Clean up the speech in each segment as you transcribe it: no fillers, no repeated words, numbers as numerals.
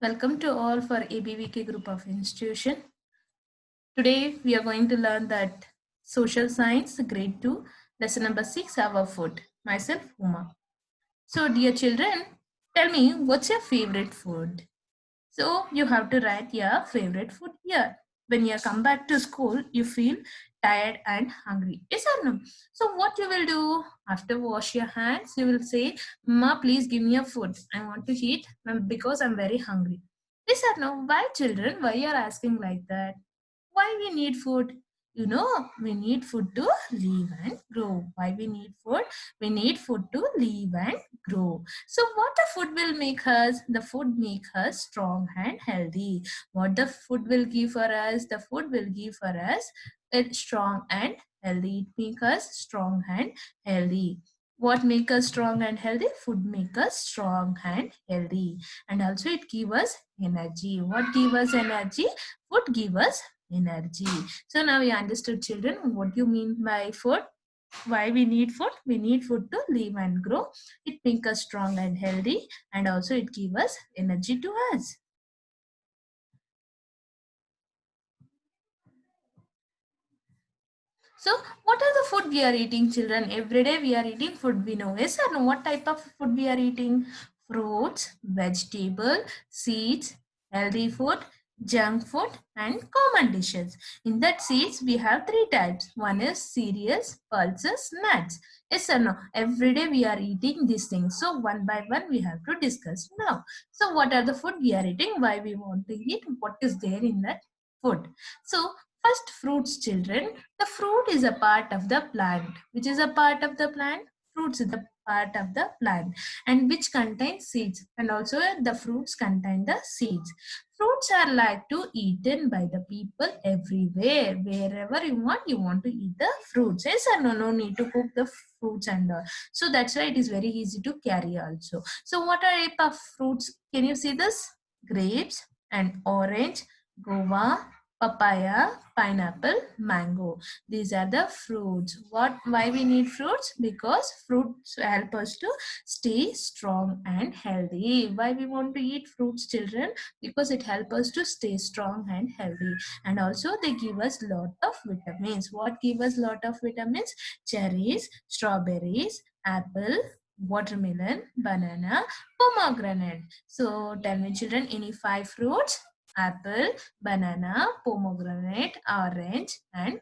Welcome to all for ABVK group of institution. Today we are going to learn that social science grade 2 lesson number 6 our food. Myself Uma. So dear children, tell me what's your favorite food? So you have to write your favorite food here. When you come back to school, you feel tired and hungry. Yes or no? So what you will do after wash your hands? You will say, "Ma, please give me a food. I want to eat because I'm very hungry." Yes or no? Why children? Why you are asking like that? Why we need food? We need food to live and grow. Why we need food? We need food to live and grow. So what the food will make us? The food make us strong and healthy. What the food will give for us? The food will give for us it strong and healthy. It make us strong and healthy. What make us strong and healthy? Food make us strong and healthy. And also it give us energy. What give us energy? Food give us energy. So now we understood children what you mean by food. Why we need food? We need food to live and grow. It make us strong and healthy, and also it give us energy to us. So what are the food we are eating, children? Every day we are eating food, we know. Yes or no? What type of food we are eating? Fruits, vegetable, seeds, healthy food, junk food, and common dishes. In that seeds, we have three types. One is cereals, pulses, nuts. Yes or no? Every day we are eating these things. So one by one we have to discuss now. So what are the food we are eating? Why we want to eat? What is there in that food? So first, fruits, children. The fruit is a part of the plant. Which is a part of the plant? Fruits is the part of the plant and which contains seeds, and also the fruits contain the seeds. Fruits are like to eaten by the people everywhere. Wherever you want to eat the fruits. Yes or no? No need to cook the fruits and all. So that's why it is very easy to carry also. So what are type of fruits? Can you see this? Grapes and orange, guava, papaya, pineapple, mango. These are the fruits. Why we need fruits? Because fruits help us to stay strong and healthy. Why we want to eat fruits, children? Because it helps us to stay strong and healthy. And also they give us lot of vitamins. What give us lot of vitamins? Cherries, strawberries, apple, watermelon, banana, pomegranate. So tell me children, any five fruits? Apple, banana, pomegranate, orange, and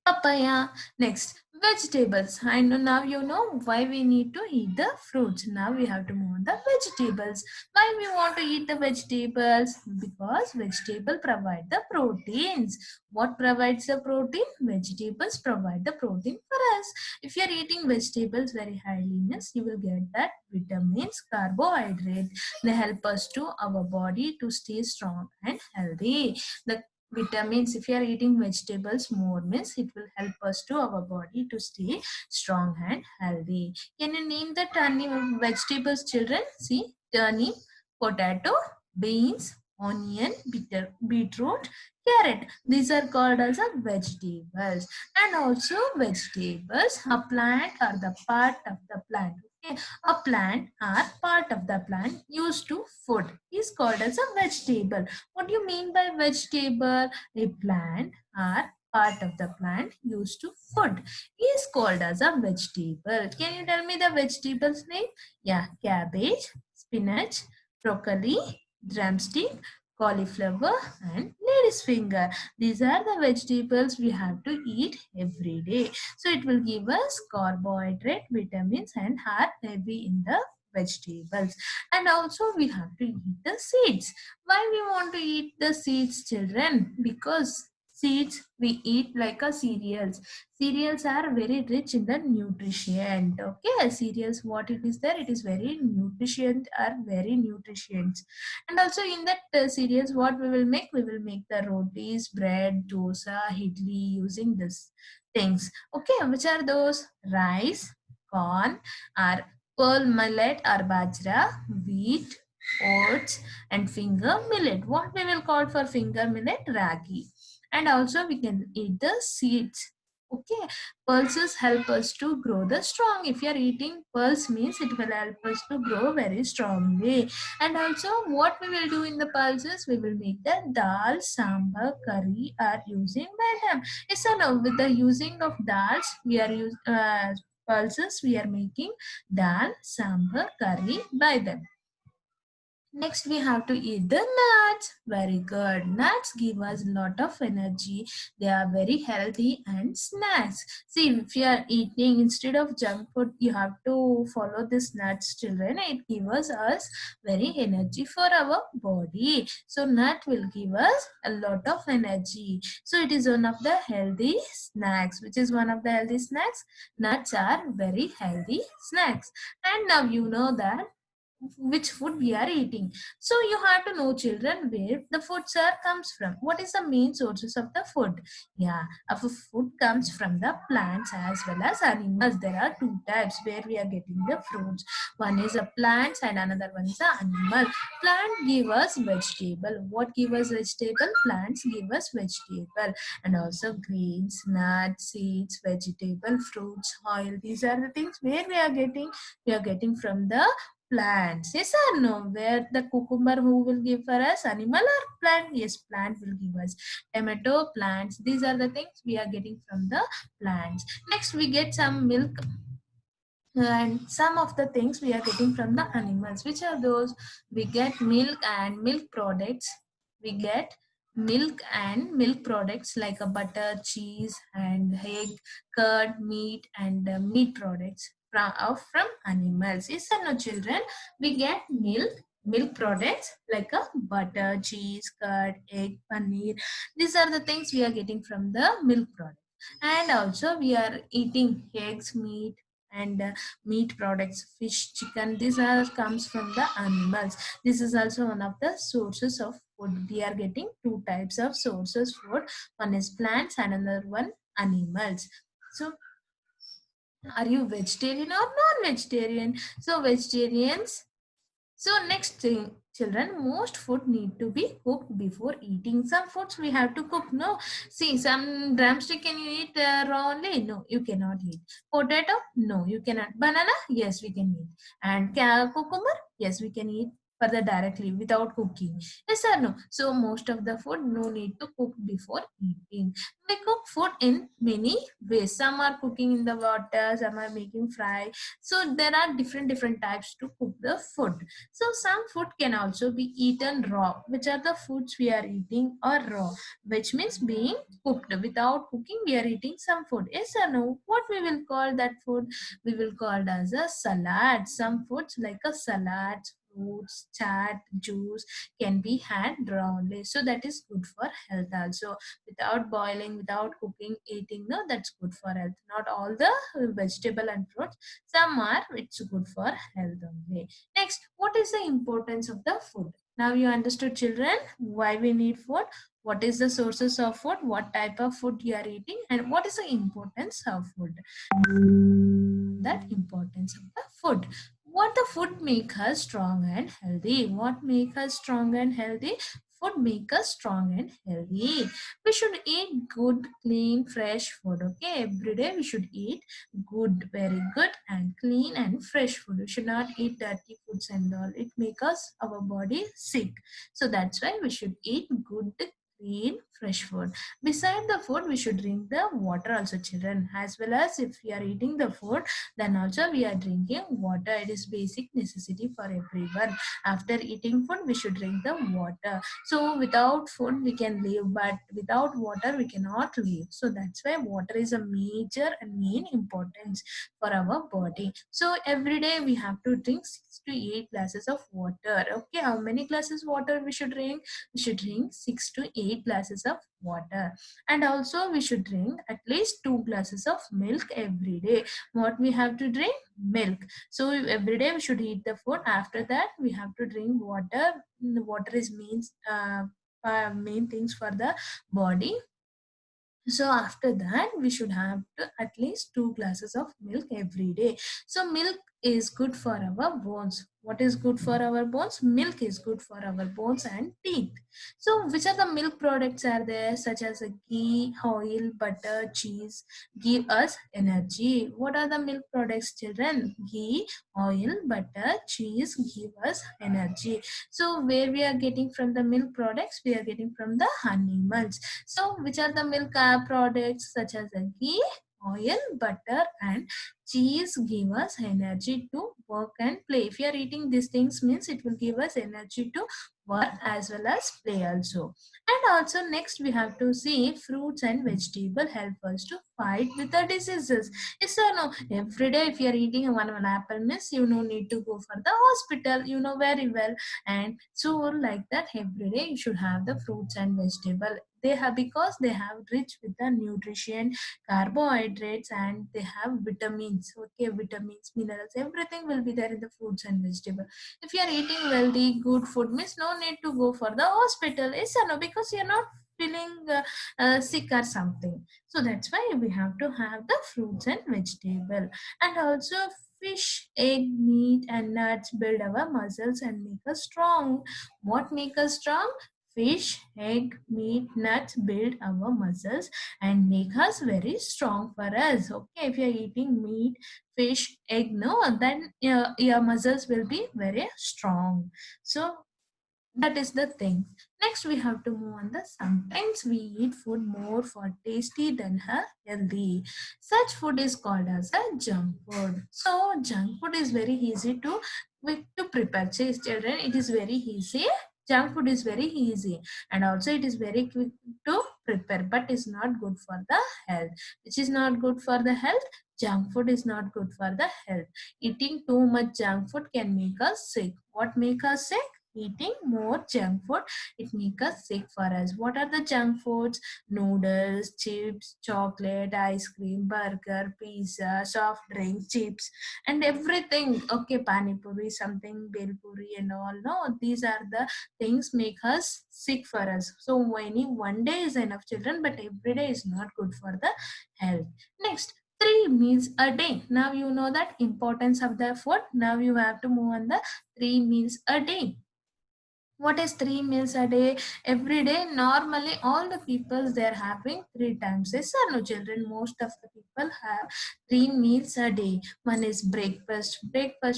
papaya. Next, vegetables. I know now you know why we need to eat the fruits. Now we have to move on the vegetables. Why we want to eat the vegetables? Because vegetable provide the proteins. What provides the protein? Vegetables provide the protein for us. If you are eating vegetables very highly, means you will get that vitamins, carbohydrate. They help us to our body to stay strong and healthy. The vitamins, if you are eating vegetables more, means it will help us to our body to stay strong and healthy. Can you name the turnip vegetables, children? See, turnip, potato, beans, onion, beetroot, carrot. These are called as a vegetables. And also vegetables, a plant or the part of the plant. Okay, a plant or part of the plant used to food is called as a vegetable. What do you mean by vegetable? A plant or part of the plant used to food is called as a vegetable. Can you tell me the vegetables name? Yeah, cabbage, spinach, broccoli, drumstick, cauliflower, and lady's finger. These are the vegetables we have to eat every day. So it will give us carbohydrate, vitamins, and are heavy in the vegetables. And also we have to eat the seeds. Why we want to eat the seeds, children? Because seeds we eat like a cereals. Cereals are very rich in the nutrition. Okay, cereals, what it is there? It is very nutrition, are very nutrients. And also in that cereals, what we will make? We will make the rotis, bread, dosa, idli using this things. Okay, which are those? Rice, corn, or pearl millet or bajra, wheat, oats, and finger millet. What we will call for finger millet? Ragi. And also we can eat the seeds. Okay, pulses help us to grow the strong. If you are eating pulse means it will help us to grow very strongly. And also what we will do in the pulses, we will make the dal, sambar, curry are using by them. Yes or no? With the using of dals we are pulses we are making dal, sambar, curry by them. Next, we have to eat the nuts. Very good. Nuts give us a lot of energy. They are very healthy and snacks. See, if you are eating instead of junk food, you have to follow this nuts, children. It gives us very energy for our body. So, nut will give us a lot of energy. So, it is one of the healthy snacks. Which is one of the healthy snacks? Nuts are very healthy snacks. And now you know that which food we are eating. So you have to know, children, where the foods are comes from. What is the main sources of the food? Yeah, our food comes from the plants as well as animals. There are two types where we are getting the fruits. One is a plants and another one is a animal. Plant give us vegetable. What give us vegetable? Plants give us vegetable. And also grains, nuts, seeds, vegetable, fruits, oil. These are the things where we are getting from the plants. Yes or no? Where the cucumber who will give for us? Animal or plant? Yes, plant will give us. Tomato, plants. These are the things we are getting from the plants. Next, we get some milk and some of the things we are getting from the animals. Which are those? We get milk and milk products. We get milk and milk products like a butter, cheese and egg, curd, meat and meat products from animals. Yes or no, children? We get milk products like a butter, cheese, curd, egg, paneer. These are the things we are getting from the milk product. And also we are eating eggs, meat and meat products, fish, chicken. These are comes from the animals. This is also one of the sources of food. We are getting two types of sources food. One is plants and another one animals. So are you vegetarian or non-vegetarian? So vegetarians. So next thing, children, most food need to be cooked before eating. Some foods we have to cook. No, see, some drumstick can you eat raw only? No, you cannot eat. Potato? No, you cannot. Banana? Yes, we can eat. And cucumber? Yes, we can eat further directly without cooking. Yes or no? So most of the food no need to cook before eating. We cook food in many ways. Some are cooking in the water, some are making fry. So there are different types to cook the food. So some food can also be eaten raw, which are the foods we are eating are raw, which means being cooked. Without cooking, we are eating some food. Yes or no? What we will call that food? We will call it as a salad. Some foods like a salad, fruits, chat, juice can be had raw only. So that is good for health also. Without boiling, without cooking, eating, no, that's good for health. Not all the vegetable and fruits. Some are, it's good for health only. Next, what is the importance of the food? Now you understood, children, why we need food, what is the sources of food, what type of food you are eating, and what is the importance of food. That importance of the food. What the food make us strong and healthy? What make us strong and healthy? Food make us strong and healthy. We should eat good, clean, fresh food. Okay, every day we should eat good, very good and clean and fresh food. We should not eat dirty foods and all. It make us our body sick. So that's why we should eat good, clean, fresh food. Beside the food, we should drink the water also, children. As well as if we are eating the food, then also we are drinking water. It is basic necessity for everyone. After eating food, we should drink the water. So without food we can live, but without water we cannot live. So that's why water is a major and main importance for our body. So every day we have to drink 6 to 8 glasses of water. Okay, how many glasses water we should drink? We should drink 6 to 8 glasses of water. And also we should drink at least 2 glasses of milk every day. What we have to drink? Milk. So every day we should eat the food. After that we have to drink water. The water is means main things for the body. So after that we should have to at least 2 glasses of milk every day. So milk is good for our bones. What is good for our bones? Milk is good for our bones and teeth. So which are the milk products are there, such as a ghee, oil, butter, cheese, give us energy? What are the milk products, children? Ghee, oil, butter, cheese give us energy. So where we are getting from the milk products? We are getting from the animals. So which are the milk products, such as a ghee, oil, butter and cheese give us energy to work and play. If you are eating these things, means it will give us energy to work as well as play also. And also next we have to see fruits and vegetable help us to fight with the diseases. Yes or no? Every day if you are eating one apple, means you no need to go for the hospital, you know very well. And so like that, every day you should have the fruits and vegetable. They have, because they have rich with the nutrition, carbohydrates, and they have vitamins. Okay, vitamins, minerals, everything will be there in the fruits and vegetable. If you are eating healthy good food, means no need to go for the hospital. Yes or no? Because you're not feeling sick or something. So that's why we have to have the fruits and vegetable. And also fish, egg, meat and nuts build our muscles and make us strong. What make us strong? Fish, egg, meat, nuts build our muscles and make us very strong for us. Okay, if you're eating meat, fish, egg, no, then your muscles will be very strong. So that is the thing. Next we have to move on the sometimes we eat food more for tasty than healthy. Such food is called as a junk food. So junk food is very easy to quick to prepare. Say children, it is very easy. Junk food is very easy and also it is very quick to prepare, but is not good for the health. Which is not good for the health? Junk food is not good for the health. Eating too much junk food can make us sick. What make us sick? Eating more junk food, it make us sick for us. What are the junk foods? Noodles, chips, chocolate, ice cream, burger, pizza, soft drink, chips and everything. Okay, pani puri, something, bel puri and all. No, these are the things make us sick for us. So any one day is enough, children, but every day is not good for the health. Next, 3 meals a day. Now you know that importance of the food. Now you have to move on the 3 meals a day. What is 3 meals a day? Every day normally all the people they're having 3 times. Yes or no, children? Most of the people have 3 meals a day. One is breakfast.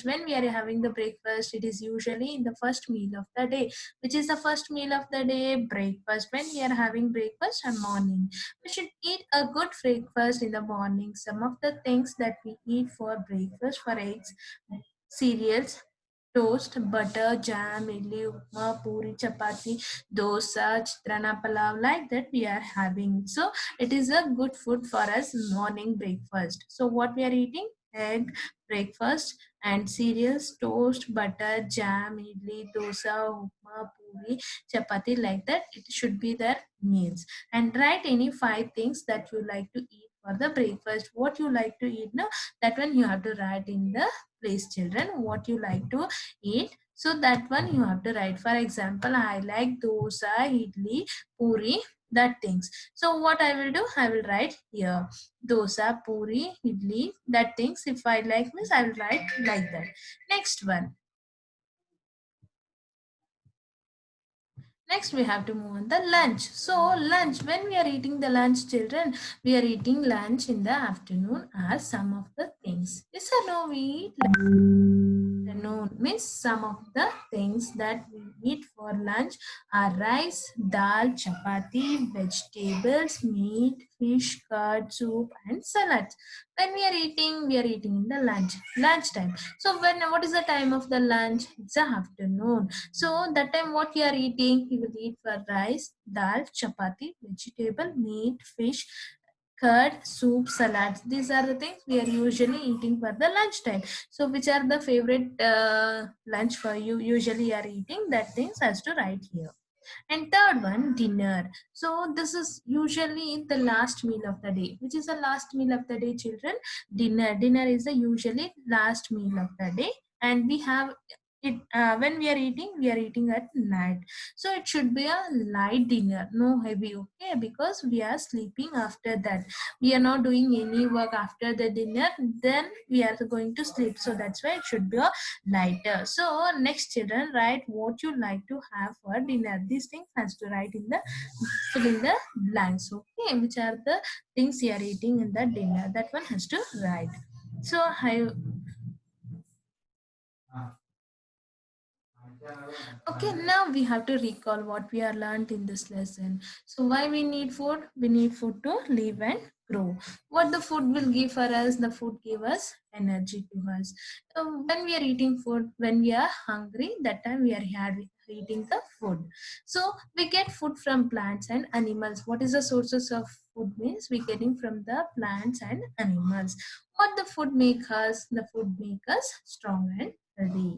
When we are having the breakfast, it is usually in the first meal of the day. Which is the first meal of the day? Breakfast. When we are having breakfast and morning, we should eat a good breakfast in the morning. Some of the things that we eat for breakfast, for eggs, cereals, toast, butter, jam, idli, upma, puri, chapati, dosa, chitrana, palav, like that we are having. So it is a good food for us morning breakfast. So what we are eating? Egg, breakfast and cereals, toast, butter, jam, idli, dosa, upma, puri, chapati, like that. It should be their meals. And write any 5 things that you like to eat for the breakfast. What you like to eat now? That one you have to write in the place, children. What you like to eat, so that one you have to write. For example, I like dosa, idli, puri, that things. So what I will do, I will write here dosa, puri, idli, that things. If I like this, I will write like that. Next one. Next, we have to move on the lunch. So, lunch, when we are eating the lunch, children, we are eating lunch in the afternoon as some of the things. Yes or no, we eat afternoon means some of the things that we eat for lunch are rice, dal, chapati, vegetables, meat, fish, curd, soup, and salads. When we are eating in the lunchtime. So what is the time of the lunch? It's the afternoon. So that time what you are eating? You will eat for rice, dal, chapati, vegetable, meat, fish, curd, soup, salads. These are the things we are usually eating for the lunchtime. So which are the favorite lunch for you? Usually you are eating that things has to write here. And third one, dinner. So this is usually the last meal of the day. Which is the last meal of the day, children? Dinner. Dinner is the usually last meal of the day. And we have it when we are eating at night, so it should be a light dinner, no heavy, okay, because we are sleeping after that. We are not doing any work after the dinner, then we are going to sleep, so that's why it should be a lighter. So next, children, write what you like to have for dinner. These things has to write in the, fill in the blanks, okay, which are the things you are eating in the dinner, that one has to write. So I, okay, now we have to recall what we are learned in this lesson. So why we need food? We need food to live and grow. What the food will give for us? The food give us energy to us. When we are eating food, when we are hungry, that time we are eating the food. So we get food from plants and animals. What is the sources of food means? We getting from the plants and animals. What the food make us? The food make us strong and healthy.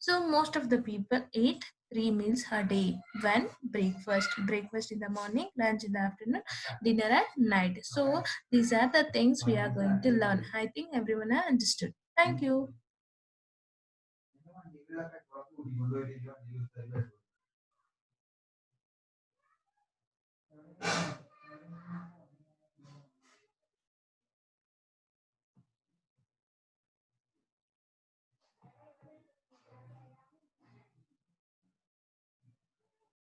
So most of the people eat 3 meals a day. When breakfast in the morning, lunch in the afternoon, dinner at night. So these are the things we are going to learn. I think everyone has understood. Thank you.